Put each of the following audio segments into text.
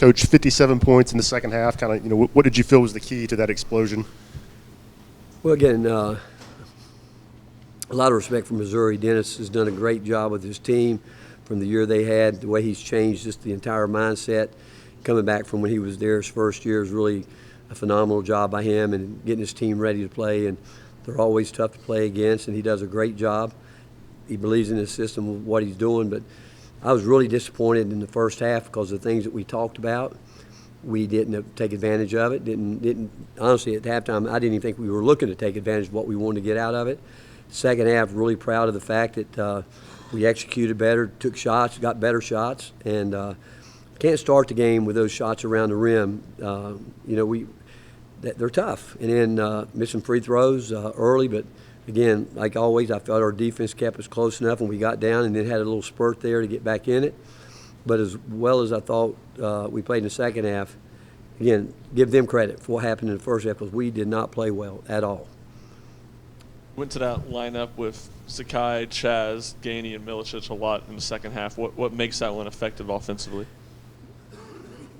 Coach, 57 points in the second half. Kind of, what did you feel was the key to that explosion? Well, again, a lot of respect for Missouri. Dennis has done a great job with his team from the year they had. The way he's changed just the entire mindset, coming back from when he was there his first year, is really a phenomenal job by him and getting his team ready to play. And they're always tough to play against, and he does a great job. He believes in his system, what he's doing, but I was really disappointed in the first half because of the things that we talked about. We didn't take advantage of it. Didn't honestly, at halftime, I didn't even think we were looking to take advantage of what we wanted to get out of it. Second half, really proud of the fact that we executed better, took shots, got better shots, and can't start the game with those shots around the rim. They're tough. And then missing free throws early, but again, like always, I felt our defense kept us close enough when we got down and then had a little spurt there to get back in it. But as well as I thought we played in the second half, again, give them credit for what happened in the first half because we did not play well at all. Went to that lineup with Sakai, Chaz, Gainey, and Milicic a lot in the second half. What makes that one effective offensively?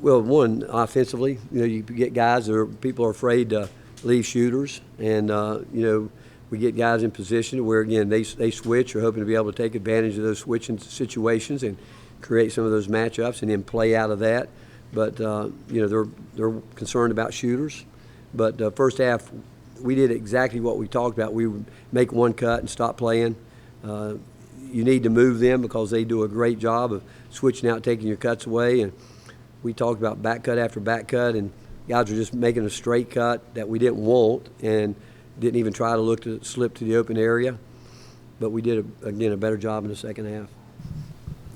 Well, one, offensively, you get guys people are afraid to leave shooters, and we get guys in position where again they switch. You're hoping to be able to take advantage of those switching situations and create some of those matchups and then play out of that. But they're concerned about shooters. But first half, we did exactly what we talked about. We would make one cut and stop playing. You need to move them because they do a great job of switching out, taking your cuts away. And we talked about back cut after back cut, and guys were just making a straight cut that we didn't want and didn't even try to look to slip to the open area. But we did, a better job in the second half.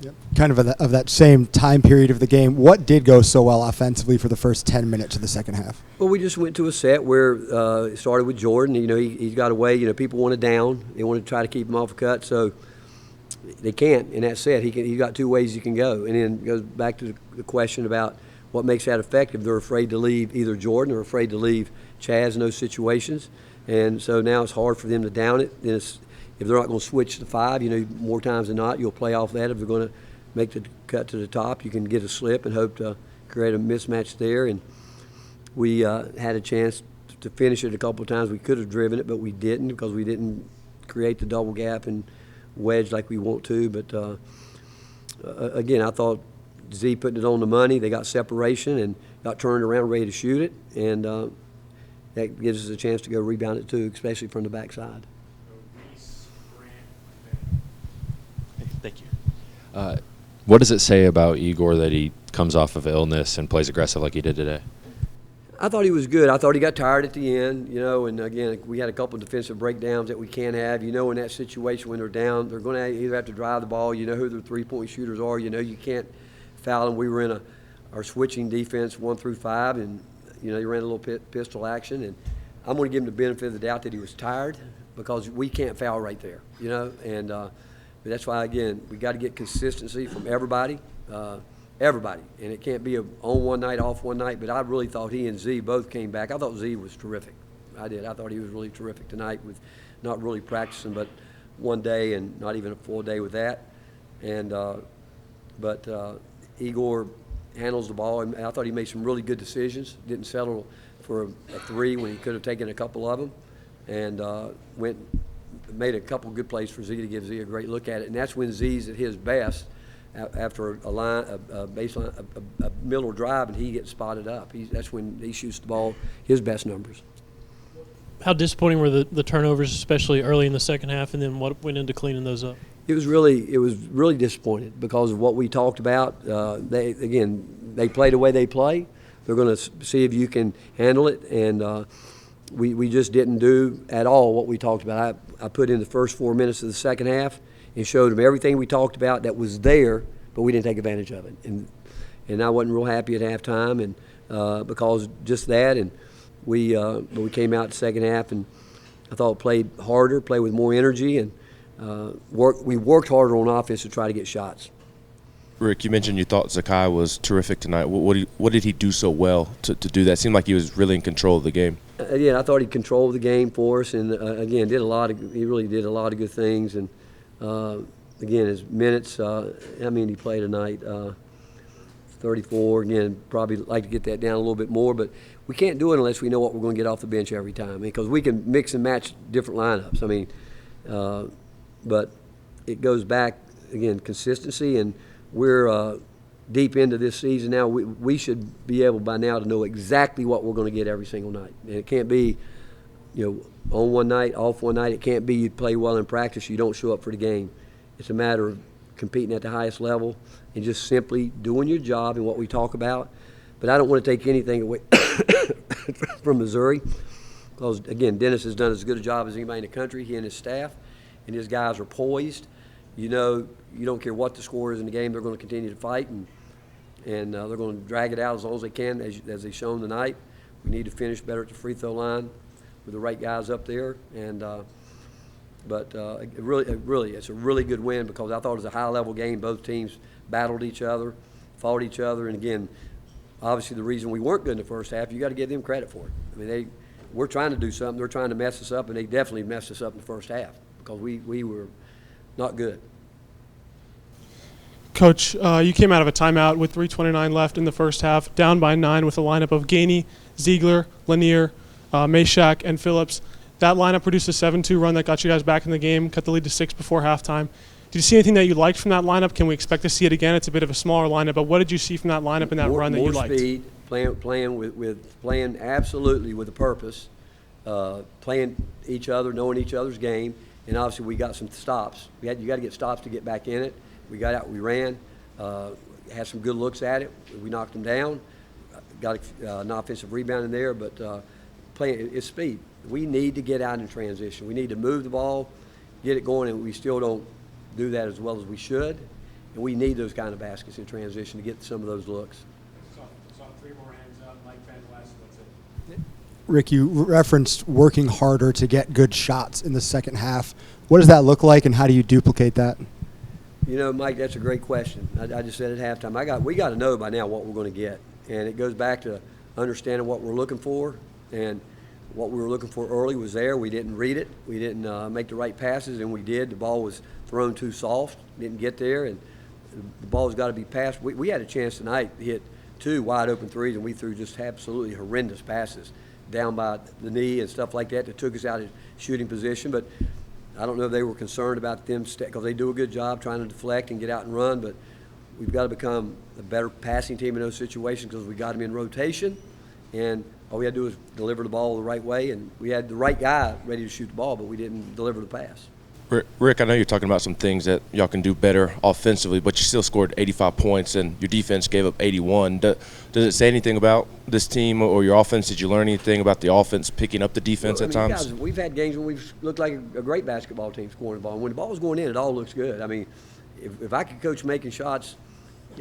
Yep. Kind of that same time period of the game, what did go so well offensively for the first 10 minutes of the second half? Well, we just went to a set where it started with Jordan. He's got a way. People want to down. They want to try to keep him off a cut, so they can't. In that set, he's got two ways he can go. And then it goes back to the question about what makes that effective. They're afraid to leave either Jordan or afraid to leave Chaz in those situations. And so now it's hard for them to down it. Then if they're not going to switch to five, more times than not, you'll play off that. If they're going to make the cut to the top, you can get a slip and hope to create a mismatch there. And we had a chance to finish it a couple of times. We could have driven it, but we didn't because we didn't create the double gap and wedge like we want to. But again, I thought Z putting it on the money. They got separation and got turned around ready to shoot it. And that gives us a chance to go rebound it too, especially from the backside. Thank you. What does it say about Igor that he comes off of illness and plays aggressive like he did today? I thought he was good. I thought he got tired at the end, and again, we had a couple of defensive breakdowns that we can't have. In that situation when they're down, they're going to either have to drive the ball. You know who their three-point shooters are. You can't foul them. We were in our switching defense 1 through 5, and, he ran a little pistol action. And I'm going to give him the benefit of the doubt that he was tired because we can't foul right there, and but that's why, again, we got to get consistency from everybody. Everybody, and it can't be on one night, off one night, but I really thought he and Z both came back. I thought Z was terrific. I did. I thought he was really terrific tonight with not really practicing but one day and not even a full day with that. And but Igor handles the ball, and I thought he made some really good decisions. Didn't settle for a three when he could have taken a couple of them, and made a couple good plays for Z to give Z a great look at it. And that's when Z's at his best. After a baseline, a middle drive, and he gets spotted up. That's when he shoots the ball, his best numbers. How disappointing were the turnovers, especially early in the second half, and then what went into cleaning those up? It was really disappointed because of what we talked about. They play the way they play. They're going to see if you can handle it, and we just didn't do at all what we talked about. I put in the first 4 minutes of the second half and showed them everything we talked about that was there, but we didn't take advantage of it. And I wasn't real happy at halftime, and because just that. And we came out the second half, and I thought played harder, played with more energy, and we worked harder on offense to try to get shots. Rick, you mentioned you thought Zakai was terrific tonight. What did he do so well to do that? It seemed like he was really in control of the game. Yeah, I thought he controlled the game for us, and again, he really did a lot of good things. And again, his minutes, he played tonight? 34. Again, probably like to get that down a little bit more, but we can't do it unless we know what we're going to get off the bench every time, because we can mix and match different lineups. I mean, but it goes back, again, consistency, and we're deep into this season now. We should be able by now to know exactly what we're going to get every single night. And it can't be, on one night, off one night. It can't be you play well in practice, you don't show up for the game. It's a matter of competing at the highest level and just simply doing your job and what we talk about. But I don't want to take anything away from Missouri, because, again, Dennis has done as good a job as anybody in the country, he and his staff, and his guys are poised. You don't care what the score is in the game, they're going to continue to fight, and they're going to drag it out as long as they can, as they've shown tonight. We need to finish better at the free throw line with the right guys up there, but really, it's a really good win, because I thought it was a high-level game. Both teams battled each other, fought each other, and again, obviously the reason we weren't good in the first half, you got to give them credit for it. I mean, we're trying to do something, they're trying to mess us up, and they definitely messed us up in the first half, because we were not good. Coach, you came out of a timeout with 3:29 left in the first half, down by 9 with a lineup of Gainey, Ziegler, Lanier, Meshack, and Phillips. That lineup produced a 7-2 run that got you guys back in the game, cut the lead to 6 before halftime. Did you see anything that you liked from that lineup? Can we expect to see it again? It's a bit of a smaller lineup, but what did you see from that lineup and that run that you liked? More speed, playing absolutely with a purpose, playing each other, knowing each other's game, and obviously we got some stops. You got to get stops to get back in it. We got out, we ran, had some good looks at it. We knocked them down, got an offensive rebound in there, but playing it's speed. We need to get out in transition. We need to move the ball, get it going, and we still don't do that as well as we should. And we need those kind of baskets in transition to get some of those looks. Saw 3 more hands up, Mike Van West, that's it. Rick, you referenced working harder to get good shots in the second half. What does that look like, and how do you duplicate that? Mike, that's a great question. I just said at halftime, we got to know by now what we're going to get. And it goes back to understanding what we're looking for. And what we were looking for early was there. We didn't read it. We didn't make the right passes, and we did. The ball was thrown too soft, didn't get there, and the ball's got to be passed. We had a chance tonight to hit 2 wide-open threes, and we threw just absolutely horrendous passes down by the knee and stuff like that took us out of shooting position. But I don't know if they were concerned about them, because they do a good job trying to deflect and get out and run, but we've got to become a better passing team in those situations, because we got them in rotation, and all we had to do was deliver the ball the right way, and we had the right guy ready to shoot the ball, but we didn't deliver the pass. Rick, I know you're talking about some things that y'all can do better offensively, but you still scored 85 points, and your defense gave up 81. Does it say anything about this team or your offense? Did you learn anything about the offense picking up the defense at times? Guys, we've had games when we've looked like a great basketball team scoring the ball. And when the ball's going in, it all looks good. I mean, if I could coach making shots,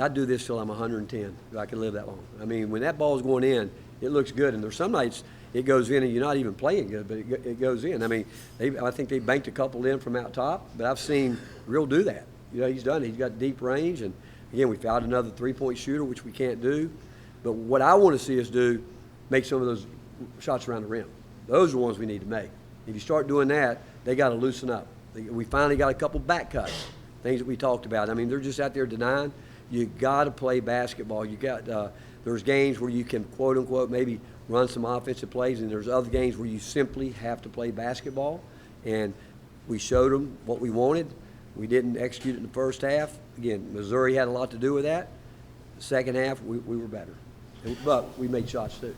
I'd do this till I'm 110, if I could live that long. I mean, when that ball's going in, it looks good. And there's some nights it goes in and you're not even playing good, but it goes in. I mean, I think they banked a couple in from out top, but I've seen Real do that. He's done it. He's got deep range, and again, we found another three-point shooter, which we can't do. But what I want to see us do, make some of those shots around the rim. Those are the ones we need to make. If you start doing that, they got to loosen up. We finally got a couple back cuts, things that we talked about. I mean, they're just out there denying. You got to play basketball. You got there's games where you can quote unquote maybe run some offensive plays, and there's other games where you simply have to play basketball. And we showed them what we wanted. We didn't execute it in the first half. Again, Missouri had a lot to do with that. The second half, we were better, but we made shots too.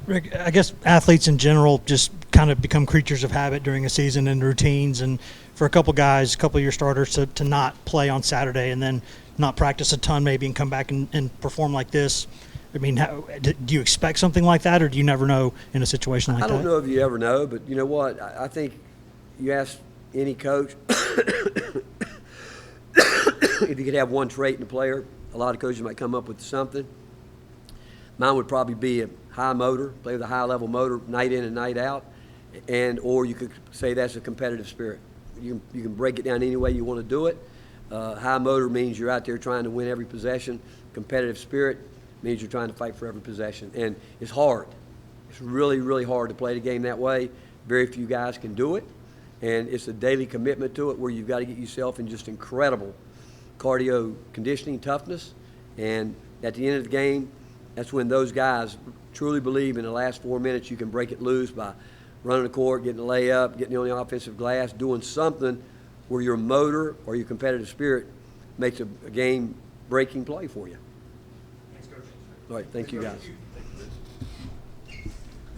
Rick, I guess athletes in general just kind of become creatures of habit during a season and routines, and for a couple guys, a couple of your starters to not play on Saturday and then not practice a ton maybe and come back and perform like this. I mean, do you expect something like that, or do you never know in a situation like that? I don't know if you ever know, but you know what? I think you ask any coach if you could have one trait in a player, a lot of coaches might come up with something. Mine would probably be a high motor, play with a high-level motor night in and night out, or you could say that's a competitive spirit. You can break it down any way you want to do it. High motor means you're out there trying to win every possession. Competitive spirit means you're trying to fight for every possession. And it's hard. It's really, really hard to play the game that way. Very few guys can do it. And it's a daily commitment to it where you've got to get yourself in just incredible cardio conditioning toughness. And at the end of the game, that's when those guys truly believe in the last 4 minutes you can break it loose by running the court, getting a layup, getting on the offensive glass, doing something where your motor or your competitive spirit makes a game-breaking play for you. Thanks, Coach. All right, thank you, guys.